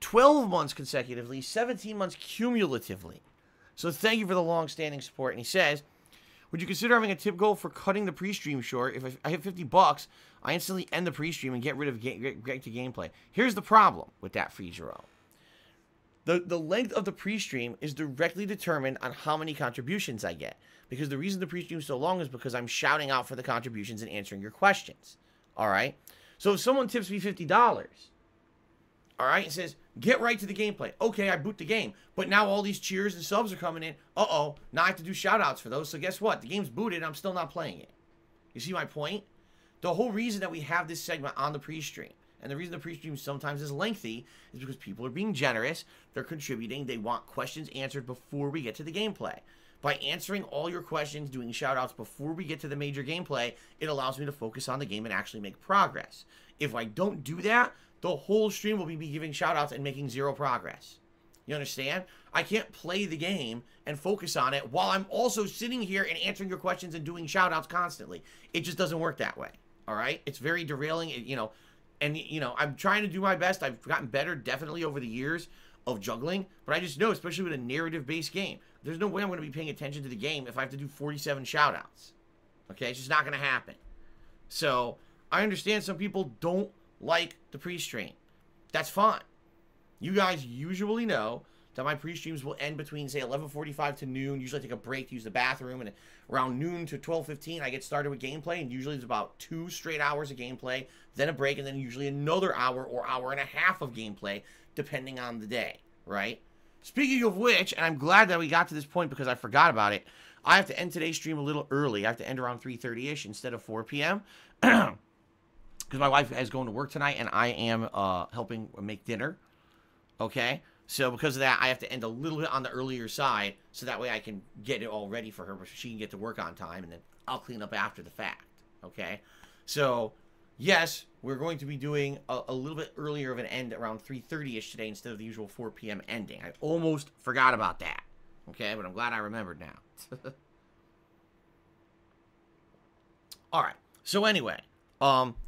12 months consecutively, 17 months cumulatively. So thank you for the long-standing support. And he says, would you consider having a tip goal for cutting the pre-stream short? If I hit $50, I instantly end the pre-stream and get rid of get to gameplay. Here's the problem with that, Free Jerome. The length of the pre-stream is directly determined on how many contributions I get. Because the reason the pre-stream is so long is because I'm shouting out for the contributions and answering your questions. All right? So if someone tips me $50, all right, and says, get right to the gameplay. Okay, I boot the game. But now all these cheers and subs are coming in. Uh-oh, now I have to do shout-outs for those. So guess what? The game's booted, I'm still not playing it. You see my point? The whole reason that we have this segment on the pre-stream, and the reason the pre-stream sometimes is lengthy, is because people are being generous, they're contributing, they want questions answered before we get to the gameplay. By answering all your questions, doing shout-outs before we get to the major gameplay, it allows me to focus on the game and actually make progress. If I don't do that, the whole stream will be giving shout-outs and making zero progress. You understand? I can't play the game and focus on it while I'm also sitting here and answering your questions and doing shout-outs constantly. It just doesn't work that way. All right? It's very derailing, you know. And, you know, I'm trying to do my best. I've gotten better, definitely, over the years of juggling. But I just know, especially with a narrative-based game, there's no way I'm going to be paying attention to the game if I have to do 47 shout-outs. Okay? It's just not going to happen. So, I understand some people don't like the pre-stream. That's fine. You guys usually know that my pre-streams will end between, say, 11:45 to noon. Usually I take a break to use the bathroom, and around noon to 12:15 I get started with gameplay, and usually it's about 2 straight hours of gameplay, then a break, and then usually another hour or hour and a half of gameplay, depending on the day, right? Speaking of which, and I'm glad that we got to this point because I forgot about it, I have to end today's stream a little early. I have to end around 3:30-ish instead of 4 p.m., because my wife is going to work tonight, and I am helping make dinner, okay? So because of that, I have to end a little bit on the earlier side, so that way I can get it all ready for her, but she can get to work on time, and then I'll clean up after the fact, okay? So, yes, we're going to be doing a little bit earlier of an end around 3:30-ish today instead of the usual 4 p.m. ending. I almost forgot about that, okay? But I'm glad I remembered now. All right, so anyway,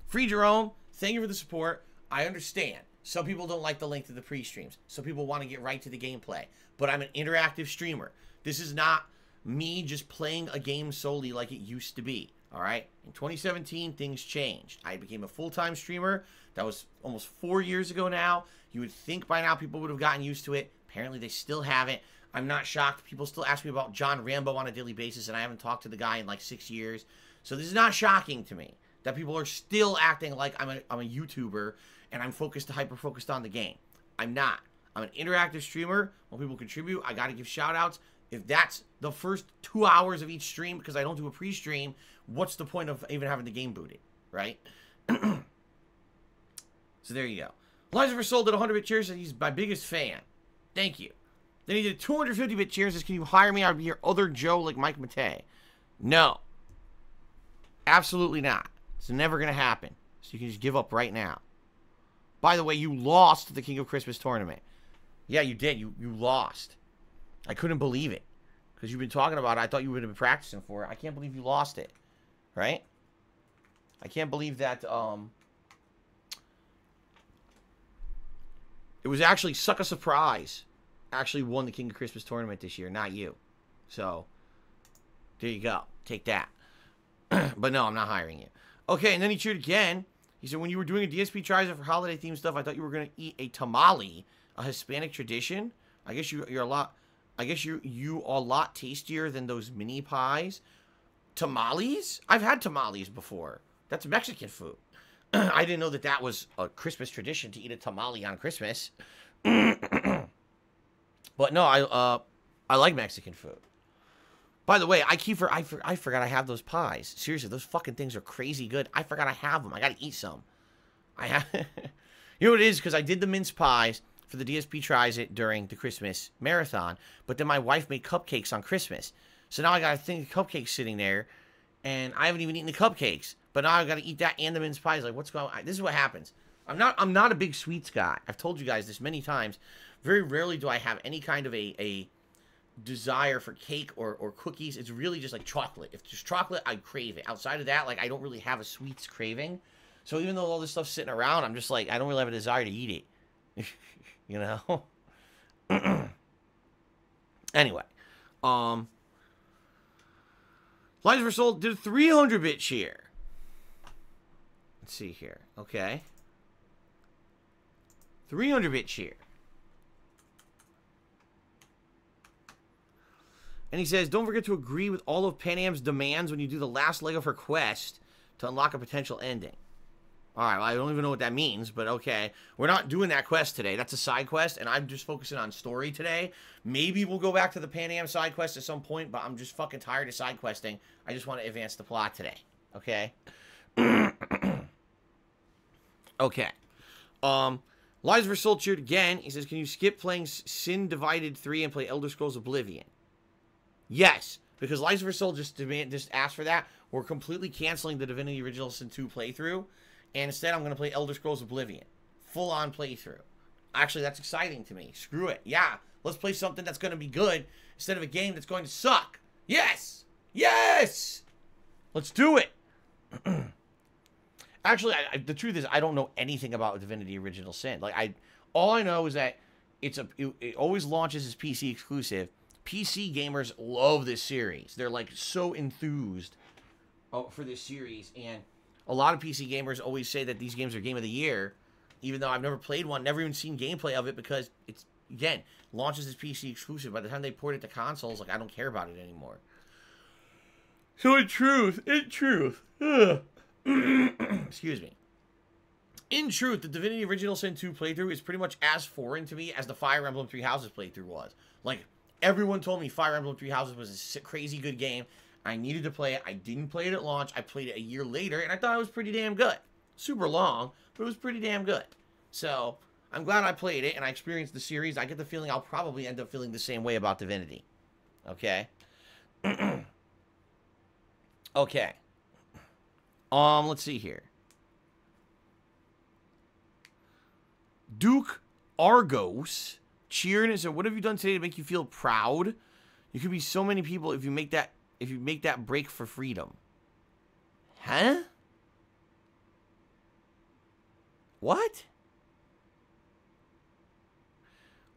Free Jerome, thank you for the support. I understand. Some people don't like the length of the pre-streams. Some people want to get right to the gameplay. But I'm an interactive streamer. This is not me just playing a game solely like it used to be. All right? In 2017, things changed. I became a full-time streamer. That was almost 4 years ago now. You would think by now people would have gotten used to it. Apparently, they still haven't. I'm not shocked. People still ask me about John Rambo on a daily basis, and I haven't talked to the guy in like 6 years. So this is not shocking to me that people are still acting like I'm a YouTuber and I'm hyper-focused on the game. I'm not. I'm an interactive streamer. When people contribute, I got to give shout-outs. If that's the first 2 hours of each stream because I don't do a pre-stream, what's the point of even having the game booted, right? So there you go. Liza sold at 100-bit cheers says he's my biggest fan. Thank you. Then he did 250-bit cheers says, can you hire me? I'll be your other Joe like Mike Matei. No. Absolutely not. It's never going to happen. So you can just give up right now. By the way, you lost the King of Christmas tournament. Yeah, you did. You lost. I couldn't believe it. Because you've been talking about it. I thought you would have been practicing for it. I can't believe you lost it. right? I can't believe that, it was actually Suck a Surprise. Actually won the King of Christmas tournament this year, not you. So, there you go. Take that. But no, I'm not hiring you. Okay, and then he cheered again. He said, when you were doing a DSP Tries for holiday themed stuff, I thought you were going to eat a tamale, a Hispanic tradition. I guess you're a lot, I guess you are a lot tastier than those mini pies. Tamales? I've had tamales before. That's Mexican food. I didn't know that that was a Christmas tradition to eat a tamale on Christmas. But no, I like Mexican food. By the way, I forgot I have those pies. Seriously, those fucking things are crazy good. I forgot I have them. I gotta eat some. You know what it is? Because I did the mince pies for the DSP Tries It during the Christmas marathon. But then my wife made cupcakes on Christmas. So now I got a thing of cupcakes sitting there. And I haven't even eaten the cupcakes. But now I got to eat that and the mince pies. Like, what's going on? This is what happens. I'm not a big sweets guy. I've told you guys this many times. Very rarely do I have any kind of a desire for cake or cookies. It's really just like chocolate. If there's chocolate, I crave it. Outside of that, like, I don't really have a sweets craving. So even though all this stuff's sitting around, I'm just like, I don't really have a desire to eat it. You know? Anyway. Lines for Soul did a 300-bit cheer. Let's see here. Okay. 300-bit cheer. And he says, don't forget to agree with all of Pan Am's demands when you do the last leg of her quest to unlock a potential ending. Alright, well, I don't even know what that means, but okay. We're not doing that quest today. That's a side quest, and I'm just focusing on story today. Maybe we'll go back to the Pan Am side quest at some point, but I'm just fucking tired of side questing. I just want to advance the plot today. Okay? Okay. Lies for Soul cheered again. He says, can you skip playing Sin Divided 3 and play Elder Scrolls Oblivion? Yes, because Lies for Soul just asked for that. We're completely canceling the Divinity Original Sin 2 playthrough. And instead, I'm going to play Elder Scrolls Oblivion. Full-on playthrough. Actually, that's exciting to me. Screw it. Yeah, let's play something that's going to be good instead of a game that's going to suck. Yes! Yes! Let's do it! Actually, the truth is, I don't know anything about Divinity Original Sin. Like, all I know is that it always launches as PC exclusive. PC gamers love this series. They're, like, so enthused for this series, and a lot of PC gamers always say that these games are Game of the Year, even though I've never played one, never even seen gameplay of it, because it's, again, launches as PC exclusive. By the time they port it to consoles, like, I don't care about it anymore. So in truth, excuse me. In truth, the Divinity Original Sin 2 playthrough is pretty much as foreign to me as the Fire Emblem Three Houses playthrough was. Like, everyone told me Fire Emblem Three Houses was a crazy good game. I needed to play it. I didn't play it at launch. I played it a year later, and I thought it was pretty damn good. Super long, but it was pretty damn good. So, I'm glad I played it, and I experienced the series. I get the feeling I'll probably end up feeling the same way about Divinity. Okay? Okay. Let's see here. Duke Argos cheering and said, what have you done today to make you feel proud? You could be so many people if you make that break for freedom. Huh? What?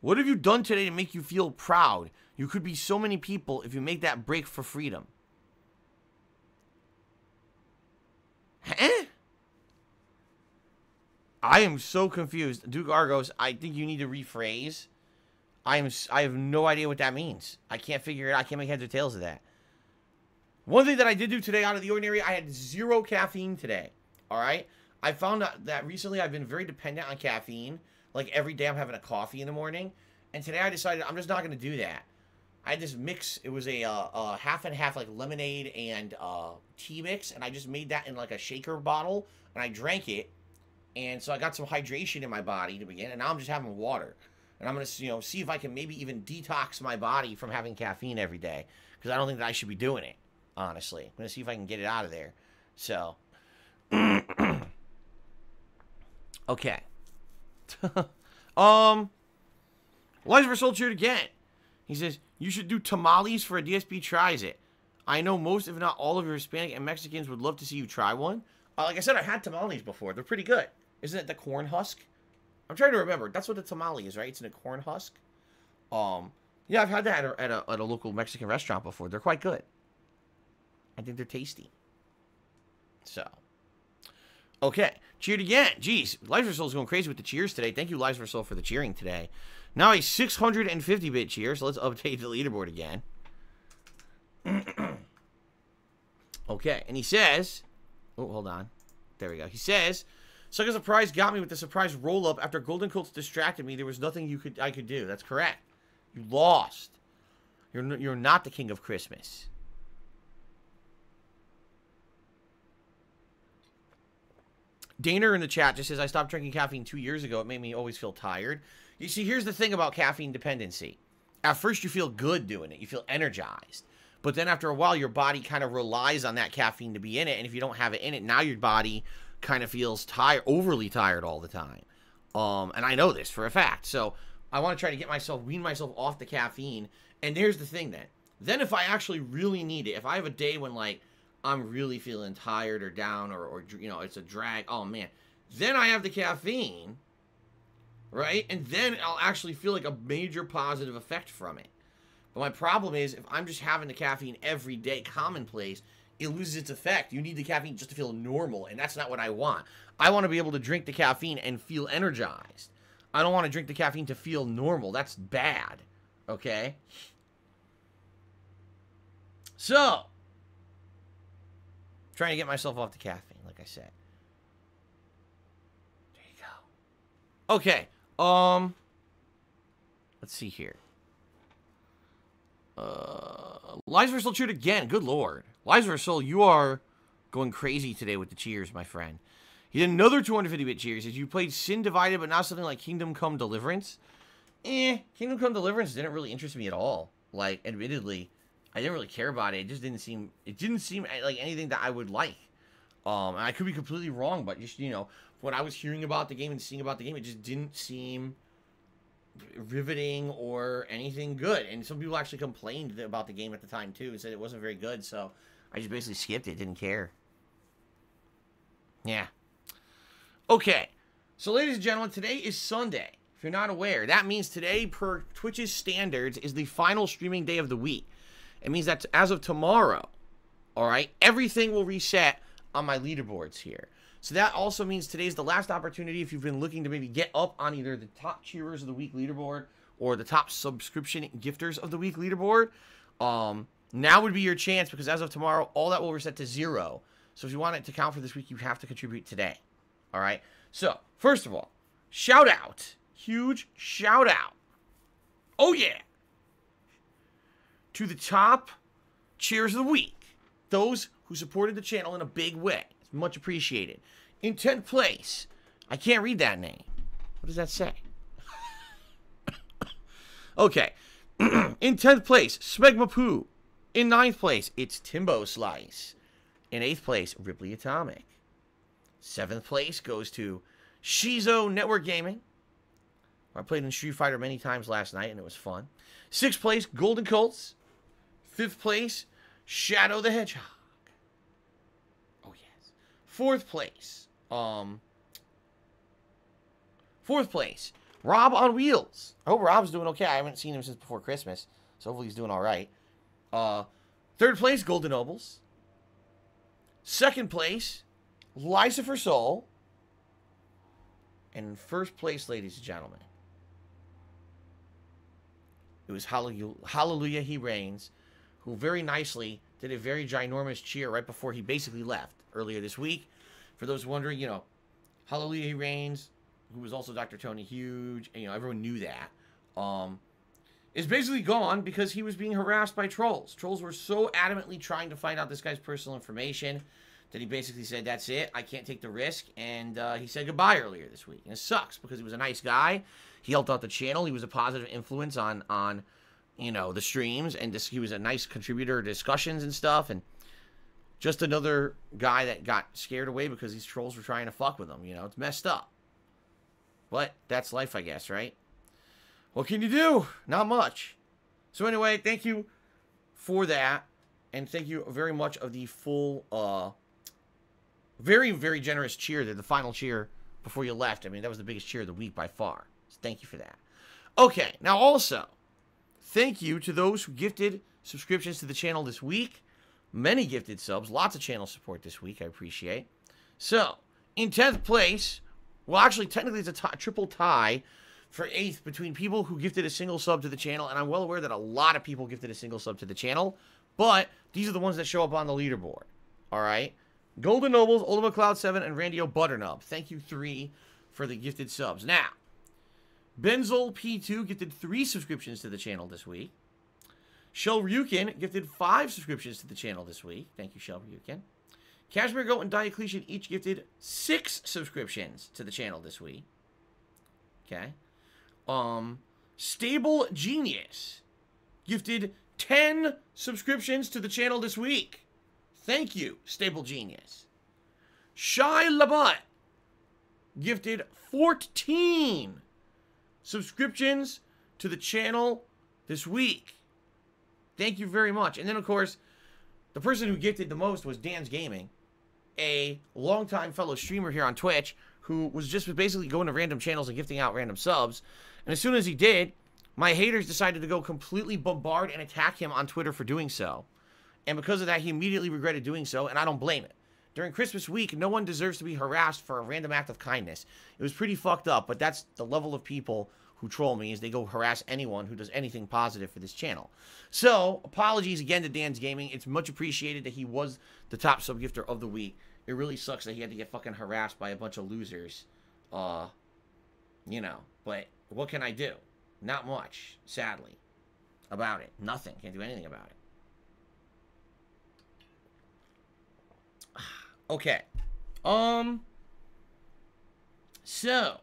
What have you done today to make you feel proud? You could be so many people if you make that break for freedom. Huh? I am so confused. Duke Argos, I think you need to rephrase. I have no idea what that means. I can't figure it out. I can't make heads or tails of that. One thing that I did do today out of the ordinary, I had 0 caffeine today. Alright? I found out that recently I've been very dependent on caffeine. Like every day I'm having a coffee in the morning. And today I decided I'm just not going to do that. I had this mix. It was a half and half like lemonade and tea mix. And I just made that in like a shaker bottle. And I drank it. And so I got some hydration in my body to begin. And now I'm just having water. And I'm going to, see if I can maybe even detox my body from having caffeine every day. Because I don't think that I should be doing it, honestly. I'm going to see if I can get it out of there. So. Okay. Lies for Soul cheered again. He says, you should do tamales for a DSP Tries It. I know most, if not all, of your Hispanic and Mexicans would love to see you try one. Like I said, I had tamales before. They're pretty good. Isn't it the corn husk? I'm trying to remember. That's what the tamale is, right? It's in a corn husk. Yeah, I've had that at a local Mexican restaurant before. They're quite good. I think they're tasty. So, okay. Cheered again. Jeez, Lives for Soul's going crazy with the cheers today. Thank you, Lives for Soul, for the cheering today. Now a 650-bit cheer, so let's update the leaderboard again. Okay, and he says... Oh, hold on. There we go. He says, Sucker Surprise got me with the surprise roll-up. After Golden Colts distracted me, there was nothing I could do. That's correct. You lost. You're not the king of Christmas. Dana in the chat just says, I stopped drinking caffeine 2 years ago. It made me always feel tired. You see, here's the thing about caffeine dependency. At first, you feel good doing it. You feel energized. But then after a while, your body kind of relies on that caffeine to be in it. And if you don't have it in it, now your body kind of feels tired, overly tired all the time. And I know this for a fact. So I want to try to wean myself off the caffeine. And here's the thing then. Then if I actually really need it, if I have a day when, like, I'm really feeling tired or down or you know, it's a drag, oh man, then I have the caffeine, right? And then I'll actually feel like a major positive effect from it. But my problem is, if I'm just having the caffeine every day, commonplace, it loses its effect. You need the caffeine just to feel normal, and that's not what I want. I want to be able to drink the caffeine and feel energized. I don't want to drink the caffeine to feel normal. That's bad, okay? So, trying to get myself off the caffeine, like I said. There you go. Okay, let's see here. Lies for Soul cheered again. Good lord. Lies for Soul, you are going crazy today with the cheers, my friend. He did another 250-bit cheers. As you played Sin Divided, but not something like Kingdom Come Deliverance. Kingdom Come Deliverance didn't really interest me at all. Like, admittedly, I didn't really care about it. It just didn't seem like anything that I would like. And I could be completely wrong, but just, you know, when I was hearing about the game and seeing about the game, it just didn't seem riveting or anything good. And some people actually complained about the game at the time too and said it wasn't very good, so I just basically skipped it, didn't care. Yeah. Okay, so ladies and gentlemen, today is Sunday. If you're not aware, that means today, per Twitch's standards, is the final streaming day of the week. It means that as of tomorrow, all right, everything will reset on my leaderboards here. So that also means today's the last opportunity if you've been looking to maybe get up on either the top cheerers of the week leaderboard or the top subscription gifters of the week leaderboard. Now would be your chance, because as of tomorrow, all that will reset to 0. So if you want it to count for this week, you have to contribute today. All right. So first of all, shout out, huge shout out. Oh yeah. To the top cheers of the week. Those who supported the channel in a big way. Much appreciated. In 10th place, I can't read that name. What does that say? Okay. In 10th place, Smegma Poo. In 9th place, it's Timbo Slice. In 8th place, Ripley Atomic. 7th place goes to Shizo Network Gaming. I played in Street Fighter many times last night, and it was fun. 6th place, Golden Colts. 5th place, Shadow the Hedgehog. 4th place, Rob on Wheels. I hope Rob's doing okay. I haven't seen him since before Christmas, so hopefully he's doing all right. 3rd place, Golden Nobles. 2nd place, Lucifer Soul. And in 1st place, ladies and gentlemen, it was Hallelujah He Reigns, who very nicely did a very ginormous cheer right before he basically left earlier this week. For those wondering, you know, Hallelujah He Reigns, who was also Dr. Tony Huge, and, you know, everyone knew that, is basically gone because he was being harassed by trolls. Trolls were so adamantly trying to find out this guy's personal information that he basically said, that's it, I can't take the risk, and he said goodbye earlier this week. And it sucks, because he was a nice guy. He helped out the channel. He was a positive influence on you know, the streams, and he was a nice contributor to discussions and stuff, and just another guy that got scared away because these trolls were trying to fuck with him. You know, it's messed up. But that's life, I guess, right? What can you do? Not much. So anyway, thank you for that. And thank you very much of the full, very, very generous cheer there, the final cheer before you left. I mean, that was the biggest cheer of the week by far. So thank you for that. Okay, now also, thank you to those who gifted subscriptions to the channel this week. Many gifted subs, lots of channel support this week, I appreciate. So, in 10th place, well, actually, technically it's a triple tie for 8th between people who gifted a single sub to the channel, and I'm well aware that a lot of people gifted a single sub to the channel, but these are the ones that show up on the leaderboard, all right? Golden Nobles, Ultima Cloud 7, and Randio Butternub. Thank you, 3, for the gifted subs. Now, Benzol P2 gifted 3 subscriptions to the channel this week. Shell Ryukin gifted 5 subscriptions to the channel this week. Thank you, Shell Ryukin. Cashmere Goat and Diocletian each gifted 6 subscriptions to the channel this week. Okay. Stable Genius gifted 10 subscriptions to the channel this week. Thank you, Stable Genius. Shy Labutt gifted 14 subscriptions to the channel this week. Thank you very much. And then, of course, the person who gifted the most was Dan's Gaming, a longtime fellow streamer here on Twitch who was just basically going to random channels and gifting out random subs. And as soon as he did, my haters decided to go completely bombard and attack him on Twitter for doing so. And because of that, he immediately regretted doing so, and I don't blame it. During Christmas week, no one deserves to be harassed for a random act of kindness. It was pretty fucked up, but that's the level of people who troll me, is they go harass anyone who does anything positive for this channel. So, apologies again to Dan's Gaming. It's much appreciated that he was the top sub-gifter of the week. It really sucks that he had to get fucking harassed by a bunch of losers. You know, but what can I do? Not much, sadly, about it. Nothing. Can't do anything about it. Okay. So.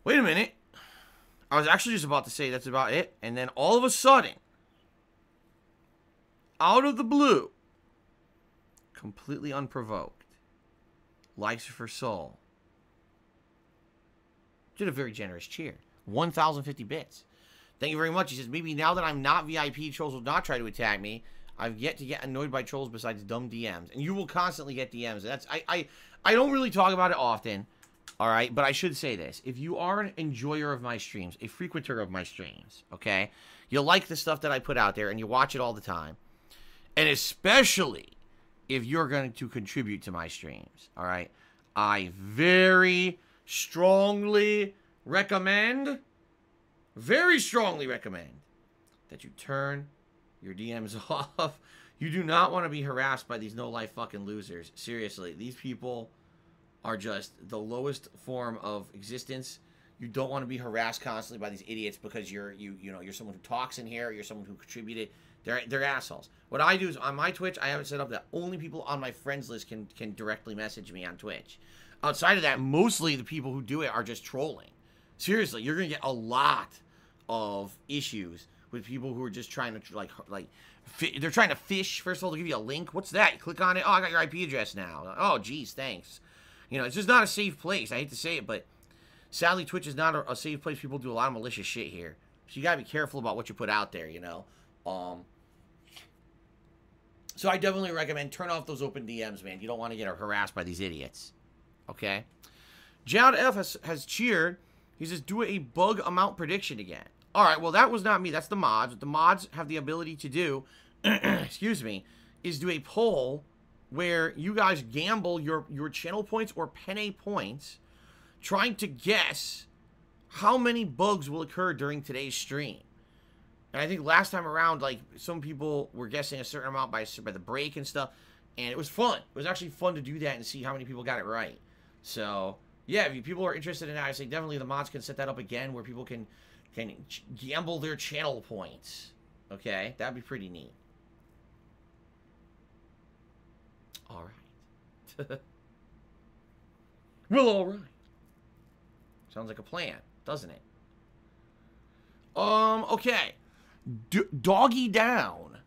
Wait a minute. I was actually just about to say that's about it, and then all of a sudden, out of the blue, completely unprovoked, Lucifer Soul did a very generous cheer. 1,050 bits. Thank you very much. He says, maybe now that I'm not VIP, trolls will not try to attack me. I've yet to get annoyed by trolls besides dumb DMs. And you will constantly get DMs. That's I don't really talk about it often. All right, but I should say this. If you are an enjoyer of my streams, a frequenter of my streams, okay, you like the stuff that I put out there and you watch it all the time, and especially if you're going to contribute to my streams, all right, I very strongly recommend, that you turn your DMs off. You do not want to be harassed by these no-life fucking losers. Seriously, these people are just the lowest form of existence. You don't want to be harassed constantly by these idiots because you're someone who talks in here, or you're someone who contributed. They're assholes. What I do is on my Twitch, I have it set up that only people on my friends list can directly message me on Twitch. Outside of that, mostly the people who do it are just trolling. Seriously, you're gonna get a lot of issues with people who are just trying to they're trying to fish. First of all, they'll give you a link. What's that? You click on it. Oh, I got your IP address now. Oh, geez, thanks. You know, it's just not a safe place. I hate to say it, but sadly, Twitch is not a safe place. People do a lot of malicious shit here. So you gotta be careful about what you put out there, you know? So I definitely recommend turn off those open DMs, man. You don't want to get harassed by these idiots. Okay? Jad F has cheered. He says, do a bug amount prediction again. Alright, well, that was not me. That's the mods. What the mods have the ability to do, excuse me, is do a poll where you guys gamble your channel points or penne points, trying to guess how many bugs will occur during today's stream. And I think last time around, like, some people were guessing a certain amount by the break and stuff, and it was fun. It was actually fun to do that and see how many people got it right. So, yeah, if people are interested in that, I say definitely the mods can set that up again where people can gamble their channel points. Okay? That'd be pretty neat. Alright. Well, alright. Sounds like a plan, doesn't it? Okay. Doggy Down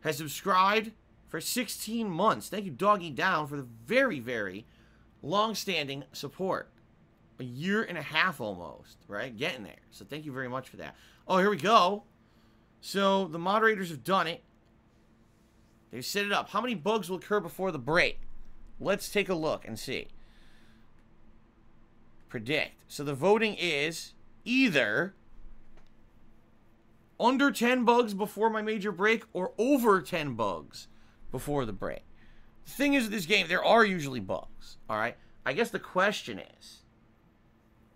has subscribed for 16 months. Thank you, Doggy Down, for the very, very long-standing support. A year and a half almost, right? Getting there. So thank you very much for that. Oh, here we go. So the moderators have done it. They've set it up. How many bugs will occur before the break? Let's take a look and see. Predict. So the voting is either under 10 bugs before my major break or over 10 bugs before the break. The thing is with this game, there are usually bugs, all right? I guess the question is,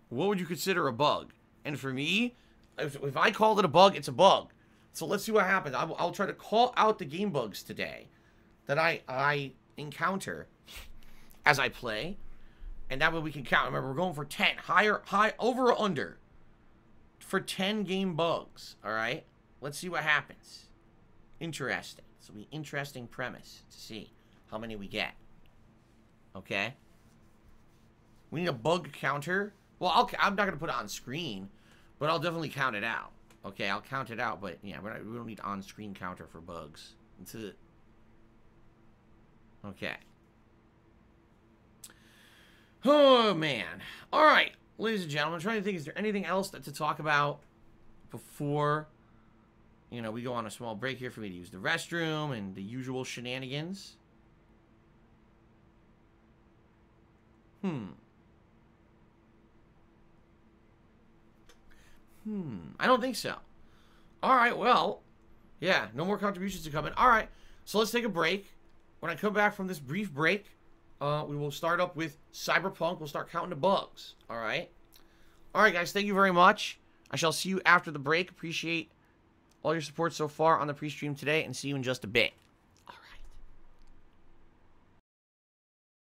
what would you consider a bug? And for me, if I called it a bug, it's a bug. So let's see what happens. I'll try to call out the game bugs today that I encounter as I play. And that way we can count. Remember, we're going for 10. High, over or under for 10 game bugs. All right? Let's see what happens. Interesting. This will be an interesting premise to see how many we get. Okay? We need a bug counter. Well, I'm not going to put it on screen, but I'll definitely count it out. Okay, I'll count it out, but yeah, we don't need on-screen counter for bugs. That's it. Okay. Oh, man. All right, ladies and gentlemen, I'm trying to think, is there anything else to talk about before, you know, we go on a small break here for me to use the restroom and the usual shenanigans? I don't think so. All right, well, yeah, no more contributions to come in. All right, so let's take a break. When I come back from this brief break, we will start up with Cyberpunk. We'll start counting the bugs. All right? All right, guys, thank you very much. I shall see you after the break. Appreciate all your support so far on the pre-stream today, and see you in just a bit.